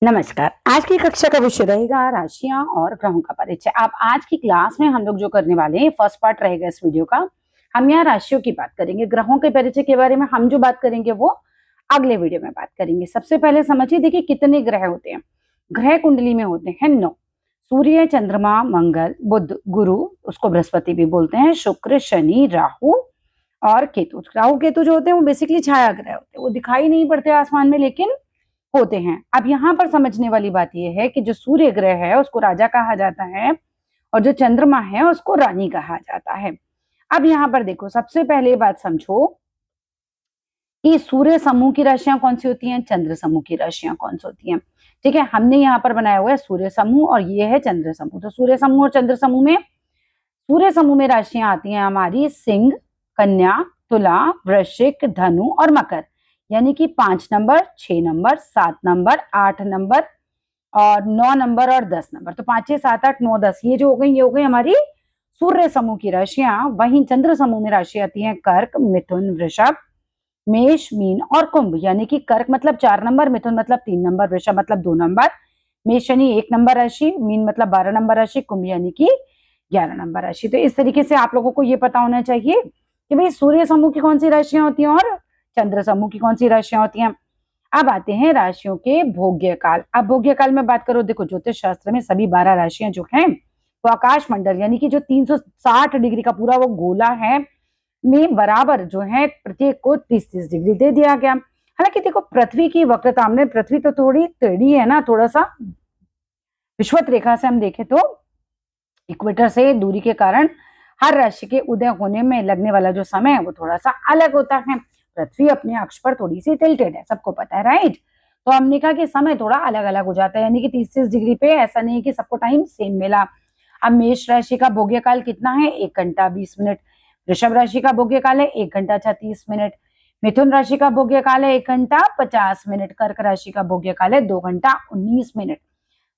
नमस्कार। आज की कक्षा का विषय रहेगा राशियां और ग्रहों का परिचय। अब आज की क्लास में हम लोग जो करने वाले हैं, फर्स्ट पार्ट रहेगा इस वीडियो का। हम यहाँ राशियों की बात करेंगे, ग्रहों के परिचय के बारे में हम जो बात करेंगे वो अगले वीडियो में बात करेंगे। सबसे पहले समझिए, देखिए कितने ग्रह होते हैं। ग्रह कुंडली में होते हैं 9। सूर्य, चंद्रमा, मंगल, बुध, गुरु, उसको बृहस्पति भी बोलते हैं, शुक्र, शनि, राहु और केतु। राहु केतु जो होते हैं वो बेसिकली छाया ग्रह होते हैं, वो दिखाई नहीं पड़ते आसमान में लेकिन होते हैं। अब यहाँ पर समझने वाली बात यह है कि जो सूर्य ग्रह है उसको राजा कहा जाता है और जो चंद्रमा है उसको रानी कहा जाता है। अब यहाँ पर देखो, सबसे पहले बात समझो कि सूर्य समूह की राशियां कौन सी होती हैं, चंद्र समूह की राशियां कौन सी होती हैं। ठीक है, हमने यहाँ पर बनाया हुआ है सूर्य समूह और ये है चंद्र समूह। तो सूर्य समूह और चंद्र समूह में, सूर्य समूह में राशियां आती हैं हमारी सिंह, कन्या, तुला, वृश्चिक, धनु और मकर। यानी कि 5 नंबर, 6 नंबर, 7 नंबर, 8 नंबर और 9 नंबर और 10 नंबर। तो 5, 6, 7, 8, 9, 10 ये जो हो गई, ये हो गई हमारी सूर्य समूह की राशियां। वहीं चंद्र समूह में राशि आती है कर्क, मिथुन, वृषभ, मेष, मीन और कुंभ। यानी कि कर्क मतलब 4 नंबर, मिथुन मतलब 3 नंबर, वृषभ मतलब 2 नंबर, मेष यानी 1 नंबर राशि, मीन मतलब 12 नंबर राशि, कुंभ यानी कि 11 नंबर राशि। तो इस तरीके से आप लोगों को ये पता होना चाहिए कि भाई सूर्य समूह की कौन सी राशियां होती हैं और चंद्र समूह की कौन सी राशियां होती हैं। अब आते हैं राशियों के भोग्य काल। अब भोग्य काल में बात करो, देखो ज्योतिष शास्त्र में सभी 12 राशियां जो हैं वो आकाश मंडल यानी कि जो 360 डिग्री का पूरा वो गोला है में बराबर जो है प्रत्येक को 30-30 डिग्री दे दिया गया। हालांकि देखो पृथ्वी की वक्रता में, पृथ्वी तो थोड़ी टेढ़ी है ना, थोड़ा सा विषुवत रेखा से हम देखें तो इक्वेटर से दूरी के कारण हर राशि के उदय होने में लगने वाला जो समय है वो थोड़ा सा अलग होता है। पृथ्वी अपने अक्ष पर थोड़ी सी टिल्टेड है, सबको पता है, राइट। तो हमने कहा कि समय थोड़ा अलग अलग हो जाता है, यानी कि 30 डिग्री पे ऐसा नहीं कि सबको टाइम सेम मिला। अब मेष राशि का भोग्य काल कितना है, 1 घंटा 20 मिनट। वृषभ राशि का भोग्य काल है 1 घंटा 36 मिनट। मिथुन राशि का भोग्य काल है 1 घंटा 50 मिनट। कर्क राशि का भोग्य काल है 2 घंटा 19 मिनट।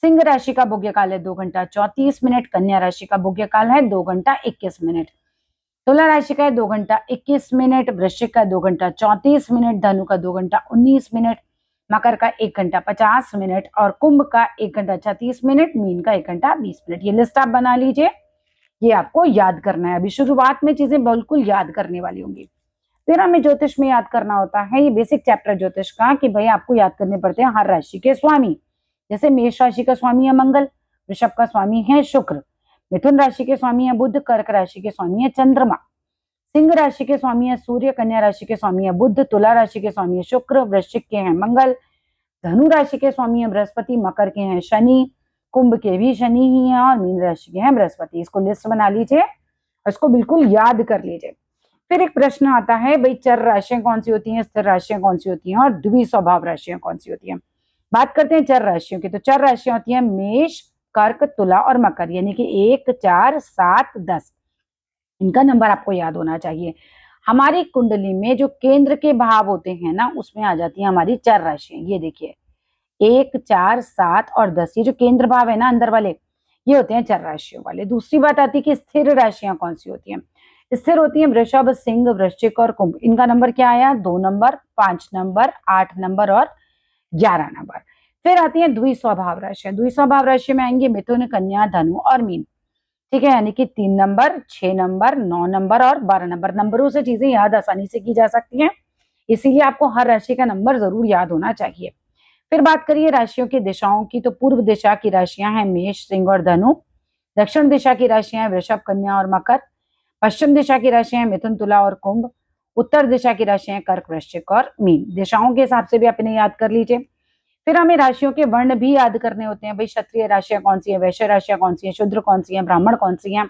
सिंह राशि का भोग्य काल है 2 घंटा 34 मिनट। कन्या राशि का भोग्य काल है 2 घंटा 21 मिनट। तुला राशि का है 2 घंटा 21 मिनट। वृश्चिक का 2 घंटा 34 मिनट। धनु का 2 घंटा 19 मिनट। मकर का 1 घंटा 50 मिनट और कुंभ का 1 घंटा 36 मिनट। मीन का 1 घंटा 20 मिनट। ये लिस्ट आप बना लीजिए, ये आपको याद करना है। अभी शुरुआत में चीजें बिल्कुल याद करने वाली होंगी, फिर हमें ज्योतिष में याद करना होता है। ये बेसिक चैप्टर ज्योतिष का कि भाई आपको याद करने पड़ते हैं हर राशि के स्वामी। जैसे मेष राशि का स्वामी है मंगल, वृषभ का स्वामी है शुक्र, मिथुन राशि के स्वामी है बुध, कर्क राशि के स्वामी है चंद्रमा, सिंह राशि के स्वामी है सूर्य, कन्या राशि के स्वामी है बुध, तुला राशि के स्वामी है शुक्र, वृश्चिक के हैं मंगल, धनु राशि के स्वामी है बृहस्पति, मकर के हैं शनि, कुंभ के भी शनि ही हैं और मीन राशि के हैं बृहस्पति। इसको लिस्ट बना लीजिए और इसको बिल्कुल याद कर लीजिए। फिर एक प्रश्न आता है, भाई चर राशियां कौन सी होती हैं, स्थिर राशियां कौन सी होती हैं और द्विस्वभाव राशियां कौन सी होती हैं। बात करते हैं चर राशियों की। तो चर राशियां होती हैं मेष, कर्क, तुला और मकर। यानी कि 1, 4, 7, 10 इनका नंबर आपको याद होना चाहिए। हमारी कुंडली में जो केंद्र के भाव होते हैं ना, उसमें आ जाती है हमारी चर राशियां। ये देखिए 1, 4, 7 और 10, ये जो केंद्र भाव है ना अंदर वाले, ये होते हैं चर राशियों वाले। दूसरी बात आती है कि स्थिर राशियां कौन सी होती हैं। स्थिर होती है वृषभ, सिंह, वृश्चिक और कुंभ। इनका नंबर क्या आया, 2 नंबर, 5 नंबर, 8 नंबर और 11 नंबर। फिर आती है द्विस्वभाव राशियां। द्विस्वभाव राशि में आएंगे मिथुन, कन्या, धनु और मीन। ठीक है, यानी कि 3 नंबर, 6 नंबर, 9 नंबर और 12 नंबर। नंबरों से चीजें याद आसानी से की जा सकती हैं, इसीलिए आपको हर राशि का नंबर जरूर याद होना चाहिए। फिर बात करिए राशियों की दिशाओं की। तो पूर्व दिशा की राशियां हैं मेष, सिंह और धनु। दक्षिण दिशा की राशियां हैं वृषभ, कन्या और मकर। पश्चिम दिशा की राशियां हैं मिथुन, तुला और कुंभ। उत्तर दिशा की राशियां हैं कर्क, वृश्चिक और मीन। दिशाओं के हिसाब से भी आप इन्हें याद कर लीजिए। फिर हमें राशियों के वर्ण भी याद करने होते हैं। भाई क्षत्रिय राशियां कौन सी है, वैश्य राशियां कौन सी है, शूद्र कौन सी है, ब्राह्मण कौन सी है।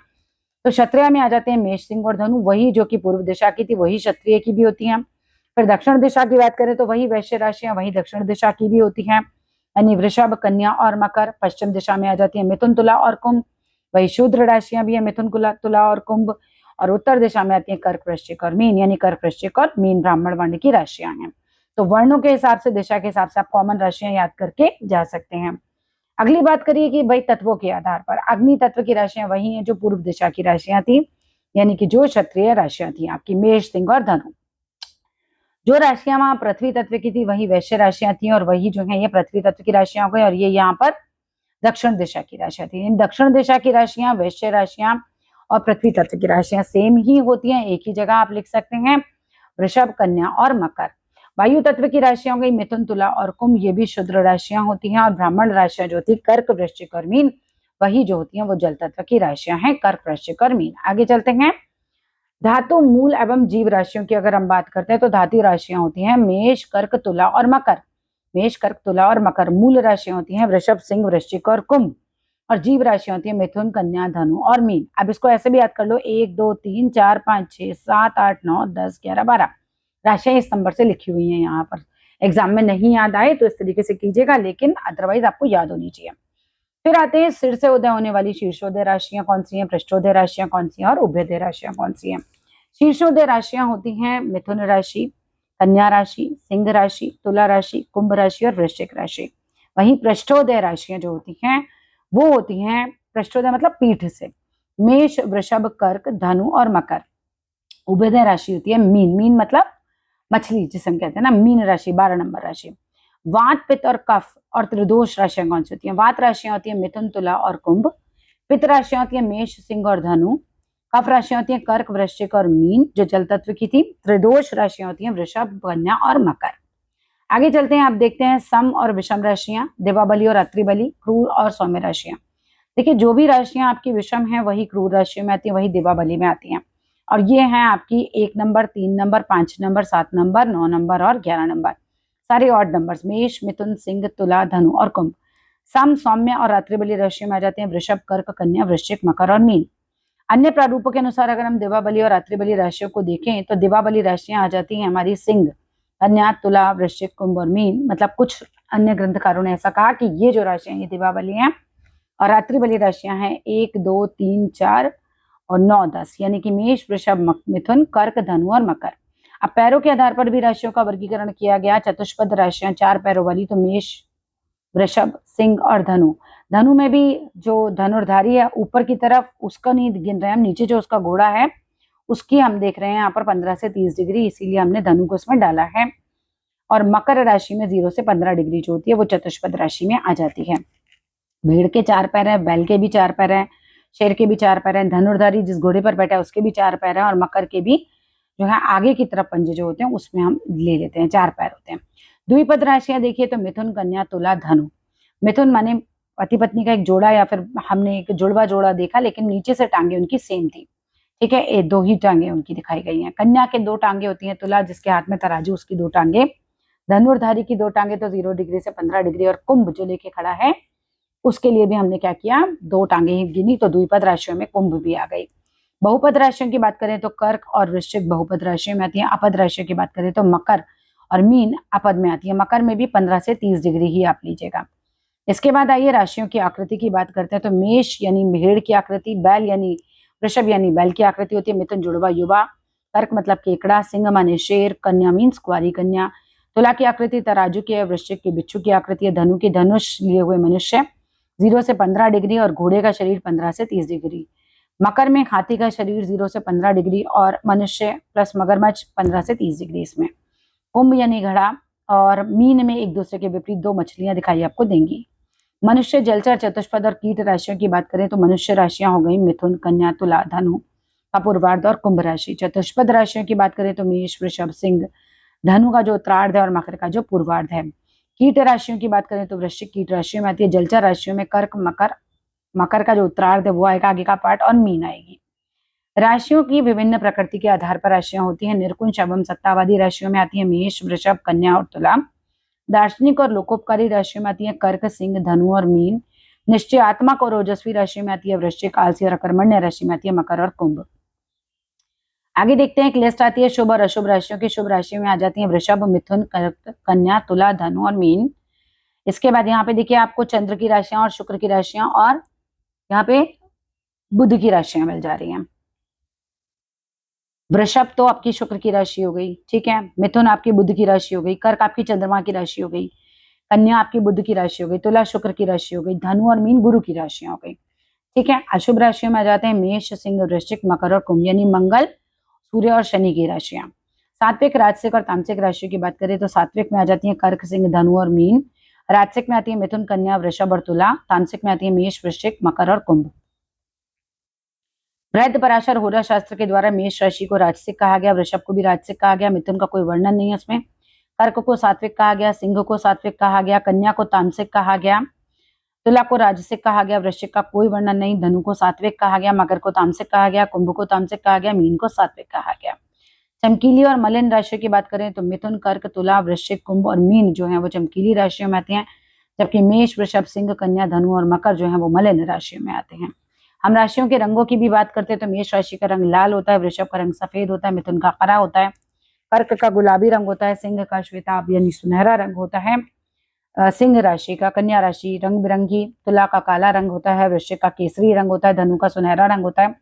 तो क्षत्रिय में आ जाते हैं मेष, सिंह और धनु। वही जो कि पूर्व दिशा की थी वही क्षत्रिय की भी होती हैं। फिर दक्षिण दिशा की बात करें तो वही वैश्य राशियां वही दक्षिण दिशा की भी होती हैं, यानी वृषभ, कन्या और मकर। पश्चिम दिशा में आ जाती है मिथुन, तुला और कुंभ। वही शूद्र राशियां भी है मिथुन, तुला और कुंभ। और उत्तर दिशा में आती है कर्क, वृश्चिक और मीन, यानी कर्क, वृश्चिक और मीन ब्राह्मण वर्ण की राशियां हैं। तो वर्णों के हिसाब से, दिशा के हिसाब से आप कॉमन राशियां याद करके जा सकते हैं। अगली बात करिए कि भाई तत्वों के आधार पर अग्नि तत्व की राशियां वही हैं जो पूर्व दिशा की राशियां थी, यानी कि जो क्षत्रिय राशियां थी आपकी मेष, सिंह और धनु। जो राशियां वहां पृथ्वी तत्व की थी वही वैश्य राशियां थी, और वही जो है ये पृथ्वी तत्व की राशियां हो गई, और ये यहाँ पर दक्षिण दिशा की राशियां थी। इन दक्षिण दिशा की राशियां, वैश्य राशियां और पृथ्वी तत्व की राशियां सेम ही होती हैं, एक ही जगह आप लिख सकते हैं, वृषभ, कन्या और मकर। वायु तत्व की राशियां हो गई मिथुन, तुला और कुंभ, ये भी शुद्र राशियां होती हैं। और ब्राह्मण राशियां जो होती है कर्क, वृश्चिक और मीन, वही जो होती हैं वो जल तत्व की राशियां हैं, कर्क, वृश्चिक और मीन। आगे चलते हैं। धातु, मूल एवं जीव राशियों की अगर हम बात करते हैं तो धातु राशियां होती हैं मेष, कर्क, तुला और मकर। मेष, कर्क, तुला और मकर। मूल राशियां होती हैं वृषभ, सिंह, वृश्चिक और कुंभ। और जीव राशियां होती है मिथुन, कन्या, धनु और मीन। अब इसको ऐसे भी याद कर लो, 1 2 3 4 5 6 7 8 9 10 11 12 राशियां इस नंबर से लिखी हुई हैं। यहाँ पर एग्जाम में नहीं याद आए तो इस तरीके से कीजिएगा, लेकिन अदरवाइज आपको याद होनी चाहिए। फिर आते हैं सिर से उदय होने वाली शीर्षोदय राशियां कौन सी हैं, पृष्ठोदय राशियां कौन सी हैं और उभयोदय राशियां कौन सी हैं। शीर्षोदय राशियां होती हैं मिथुन राशि, कन्या राशि, सिंह राशि, तुला राशि, कुंभ राशि और वृश्चिक राशि। वहीं पृष्ठोदय राशियां जो होती हैं वो होती हैं, पृष्ठोदय मतलब पीठ से, मेष, वृषभ, कर्क, धनु और मकर। उभयोदय राशि होती है मीन, मीन मतलब मछली जिसे हम कहते हैं ना, मीन राशि 12 नंबर राशि। वात, पित्त और कफ और त्रिदोष राशियां कौन सी होती हैं। वात राशियां होती है मिथुन, तुला और कुंभ। पित्त राशियां होती है मेष, सिंह और धनु। कफ राशियां होती है कर्क, वृश्चिक और मीन जो जल तत्व की थी। त्रिदोष राशियां होती हैं वृषभ, कन्या और मकर। आगे चलते हैं, आप देखते हैं सम और विषम राशियां, दिवाबली और अत्रिबली, क्रूर और सौम्य राशियां। देखिए जो भी राशियां आपकी विषम हैं वही क्रूर राशियों में आती हैं, वही दिवाबली में आती हैं। और ये हैं आपकी 1 number, 3 number, 5 number, 7 number, 9 number और 11 नंबर, सारे ऑड नंबर्स, मेष, मिथुन, सिंह, तुला, धनु और कुंभ। सम, सौम्य और अत्रिबली राशियों में आ जाते हैं वृषभ, कर्क, कन्या, वृश्चिक, मकर और मीन। अन्य प्रारूपों के अनुसार अगर हम दिवाबली और अत्रिबली राशियों को देखें तो दिवाबली राशियां आ जाती हैं हमारी सिंह, कन्या, तुला, वृश्चिक, कुंभ और मीन। मतलब कुछ अन्य ग्रंथकारों ने ऐसा कहा कि ये जो राशियां ये दिवाबली हैं, और रात्रिबली राशियां हैं 1 2 3 4 और 9 10, यानी कि मेष, वृषभ, मिथुन, कर्क, धनु और मकर। अब पैरों के आधार पर भी राशियों का वर्गीकरण किया गया। चतुष्पद राशियां 4 पैरों वाली तो मेष, वृषभ, सिंह और धनु। धनु में भी जो धनुर्धारी है ऊपर की तरफ उसका नहीं गिन रहे हम, नीचे जो उसका घोड़ा है उसकी हम देख रहे हैं यहाँ पर 15 से 30 डिग्री, इसीलिए हमने धनु को इसमें डाला है। और मकर राशि में 0 से 15 डिग्री जो होती है वो चतुष्पद राशि में आ जाती है। भेड़ के 4 पैर है, बैल के भी 4 पैर है, शेर के भी 4 पैर है, धनुर्धारी जिस घोड़े पर बैठा है उसके भी 4 पैर है, और मकर के भी जो है आगे की तरफ पंजे जो होते हैं उसमें हम ले लेते हैं 4 पैर होते हैं। द्विपद राशियां देखिए तो मिथुन, कन्या, तुला, धनु। मिथुन माने पति पत्नी का एक जोड़ा, या फिर हमने एक जुड़वा जोड़ा देखा लेकिन नीचे से टांगे उनकी सेम थी, ठीक है, 2 ही टांगे उनकी दिखाई गई हैं। कन्या के 2 टांगे होती हैं, तुला जिसके हाथ में तराजू उसकी 2 टांगे, धनुर्धारी की 2 टांगे तो 0 डिग्री से 15 डिग्री, और कुंभ जो लेके खड़ा है उसके लिए भी हमने क्या किया, 2 टांगे ही गिनी, तो द्विपद राशियों में कुंभ भी आ गई। बहुपद राशियों की बात करें तो कर्क और वृश्चिक बहुपद राशियों में आती है। अपद राशियों की बात करें तो मकर और मीन अपद में आती है। मकर में भी 15 से 30 डिग्री ही आप लीजिएगा। इसके बाद आइए राशियों की आकृति की बात करते हैं तो मेष यानी भेड़ की आकृति, बैल यानी वृषभ यानी बैल की आकृति होती है, मिथुन जुड़वा युवा, कर्क मतलब केकड़ा, सिंह माने शेर, कन्या मीन्स कुंवारी कन्या, तुला की आकृति तराजू की है, वृश्चिक की बिच्छू की आकृति है, धनु की धनुष लिए हुए मनुष्य 0 से 15 डिग्री और घोड़े का शरीर 15 से 30 डिग्री। मकर में हाथी का शरीर 0 से 15 डिग्री और मनुष्य प्लस मगरमच्छ 15 से 30 डिग्री इसमें। कुंभ यानी घड़ा, और मीन में एक दूसरे के विपरीत 2 मछलियां दिखाई आपको देंगी। मनुष्य, जलचर, चतुष्पद और कीट राशियों की बात करें तो मनुष्य राशियां हो गई मिथुन, कन्या, तुला, धनु का पूर्वार्ध और कुंभ राशि। चतुष्पद राशियों की बात करें तो मेष, वृषभ, सिंह, धनु का जो उत्तरार्ध है और मकर का जो पूर्वार्ध है। कीट राशियों की बात करें तो वृश्चिक कीट राशियों में आती है, जलचर राशियों में कर्क, मकर, मकर का जो उत्तरार्ध है वो आएगा आगे का पार्ट, और मीन आएगी। राशियों की विभिन्न प्रकृति के आधार पर राशियां होती हैं। निर्कुंज एवं सत्तावादी राशियों में आती है मेष, वृषभ, कन्या और तुला। दार्शनिक और लोकोपकारी राशियों में आती है कर्क, सिंह, धनु और मीन। निश्चयात्मक और ओजस्वी राशि में आती है वृश्चिक, आलसी और अकर्मण्य राशि में आती है मकर और कुंभ। आगे देखते हैं एक लिस्ट आती है शुभ और अशुभ राशियों की। शुभ राशि में आ जाती है वृषभ, मिथुन, कर्क, कन्या, तुला, धनु और मीन। इसके बाद यहाँ पे देखिए आपको चंद्र की राशियां और शुक्र की राशियां और यहाँ पे बुध की राशियां मिल जा रही हैं। वृषभ तो आपकी शुक्र की राशि हो गई, ठीक है, मिथुन आपकी बुध की राशि हो गई, कर्क आपकी चंद्रमा की राशि हो गई, कन्या आपकी बुध की राशि हो गई, तुला शुक्र की राशि हो गई, धनु और मीन गुरु की राशियां हो गई, ठीक है। अशुभ राशियों में आ जाते हैं मेष, सिंह, वृश्चिक, मकर और कुंभ, यानी मंगल, सूर्य और शनि की राशियां। सात्विक, राजसिक और तामसिक राशियों की बात करें तो सात्विक में आ जाती है कर्क, सिंह, धनु और मीन। राजसिक में आती है मिथुन, कन्या, वृषभ और तुला। तामसिक में आती है मेष, वृश्चिक, मकर और कुंभ। बृहद पराशर होरा शास्त्र के द्वारा मेष राशि को राजसिक कहा गया, वृषभ को भी राजसिक कहा गया, मिथुन का कोई वर्णन नहीं है उसमें, कर्क को सात्विक कहा गया, सिंह को सात्विक कहा गया, कन्या को तामसिक कहा गया, तुला को राजसिक कहा गया, वृश्चिक का कोई वर्णन नहीं, धनु को सात्विक कहा गया, मकर को तामसिक कहा गया, कुंभ को तामसिक कहा गया, मीन को सात्विक कहा गया। चमकीली और मलिन राशियों की बात करें तो मिथुन, कर्क, तुला, वृश्चिक, कुंभ और मीन जो है वो चमकीली राशियों में आते हैं, जबकि मेष, वृषभ, सिंह, कन्या, धनु और मकर जो है वो मलिन राशियों में आते हैं। हम राशियों के रंगों की भी बात करते हैं तो मेष राशि का रंग लाल होता है, वृषभ का रंग सफेद होता है, मिथुन का हरा होता है, कर्क का गुलाबी रंग होता है, सिंह का श्वेताभ यानी सुनहरा रंग होता है, सिंह राशि का, कन्या राशि रंग बिरंगी, तुला का काला रंग होता है, वृश्चिक का केसरी रंग होता है, धनु का सुनहरा रंग होता है,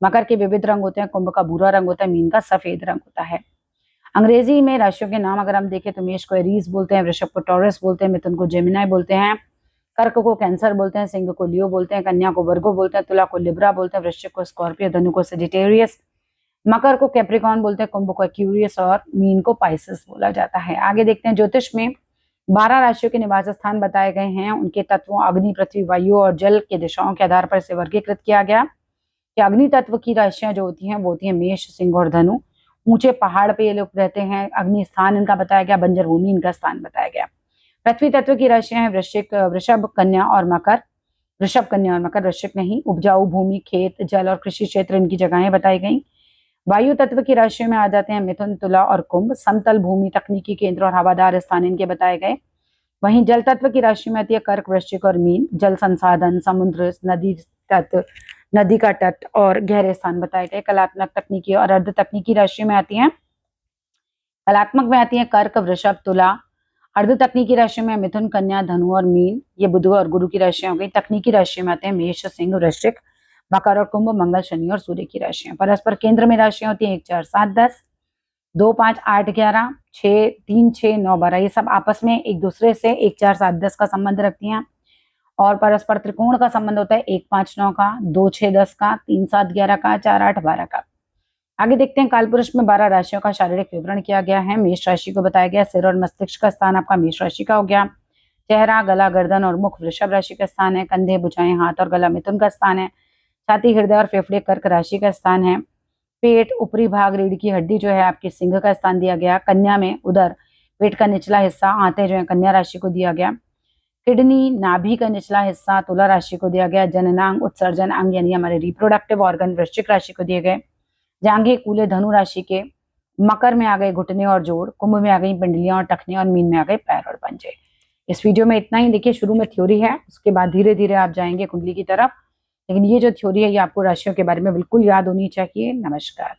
मकर के विविध रंग होते हैं, कुंभ का भूरा रंग होता है, मीन का सफेद रंग होता है। अंग्रेजी में राशियों के नाम अगर हम देखें तो मेष को एरीज बोलते हैं, वृषभ को टॉरस बोलते हैं, मिथुन को जेमिनाई बोलते हैं, कर्क को कैंसर बोलते हैं, सिंह को लियो बोलते हैं, कन्या को वर्गो बोलते हैं, तुला को लिब्रा बोलते हैं, वृश्चिक को स्कॉर्पियो, धनु को सेजिटेरियस, मकर को कैप्रिकॉन बोलते हैं, कुंभ को एक्यूरियस और मीन को पाइसेस बोला जाता है। आगे देखते हैं ज्योतिष में 12 राशियों के निवास स्थान बताए गए हैं, उनके तत्वों अग्नि, पृथ्वी, वायु और जल के दिशाओं के आधार पर इसे वर्गीकृत किया गया कि अग्नि तत्व की राशियां जो होती हैं वो होती हैं मेष, सिंह और धनु। ऊंचे पहाड़ पे ये लोग रहते हैं, अग्नि स्थान इनका बताया गया, बंजर भूमि इनका स्थान बताया गया। पृथ्वी तत्व की राशियां हैं वृश्चिक, वृषभ, कन्या और मकर। वृषभ, कन्या और मकर, वृश्चिक नहीं। उपजाऊ भूमि, खेत, जल और कृषि क्षेत्र इनकी जगहें बताई गई। वायु तत्व की राशियों में आ जाते हैं मिथुन, तुला और कुंभ। समतल भूमि, तकनीकी केंद्र और हवादार स्थान इनके बताए गए। वहीं जल तत्व की राशि में आती है कर्क, वृश्चिक और मीन। जल संसाधन, समुद्र, नदी तट, नदी का तट और गहरे स्थान बताए गए। कलात्मक, तकनीकी और अर्ध तकनीकी राशि में आती हैं। कलात्मक में आती है कर्क, वृषभ, तुला। अर्ध तकनीकी राशि में मिथुन, कन्या, धनु और मीन, ये बुध और गुरु की राशियां हो गई। तकनीकी राशि में आते हैं मेष, सिंह, वृश्चिक, मकर और कुंभ, मंगल, शनि और सूर्य की राशियां। परस्पर केंद्र में राशियां होती हैं 1, 4, 7, 10, 2, 5, 8, 11, 6, 3, 6, 9, 12, ये सब आपस में एक दूसरे से 1, 4, 7, 10 का संबंध रखती हैं। और परस्पर त्रिकोण का संबंध होता है 1, 5, 9 का, 2, 6, 10 का, 3, 7, 11 का, 4, 8, 12 का। आगे देखते हैं कालपुरुष में 12 राशियों का शारीरिक विवरण किया गया है। मेष राशि को बताया गया सिर और मस्तिष्क का स्थान आपका मेष राशि का हो गया। चेहरा, गला, गर्दन और मुख वृषभ राशि का स्थान है। कंधे, भुजाएं, हाथ और गला मिथुन का स्थान है। छाती, हृदय और फेफड़े कर्क राशि का स्थान है। पेट, ऊपरी भाग, रीढ़ की हड्डी जो है आपके सिंह का स्थान दिया गया। कन्या में उदर, पेट का निचला हिस्सा, आंतें जो है कन्या राशि को दिया गया। किडनी, नाभि का निचला हिस्सा तुला राशि को दिया गया। जननांग, उत्सर्जन अंग यानी हमारे रिप्रोडक्टिव ऑर्गन वृश्चिक राशि को दिए गए। जांघें, कूल्हे धनु राशि के। मकर में आ गए घुटने और जोड़। कुंभ में आ गई पिंडलियां और टखने और मीन में आ गए पैर और पंजे। इस वीडियो में इतना ही। देखिए शुरू में थ्योरी है, उसके बाद धीरे धीरे आप जाएंगे कुंडली की तरफ, लेकिन ये जो थ्योरी है ये आपको राशियों के बारे में बिल्कुल याद होनी चाहिए। नमस्कार।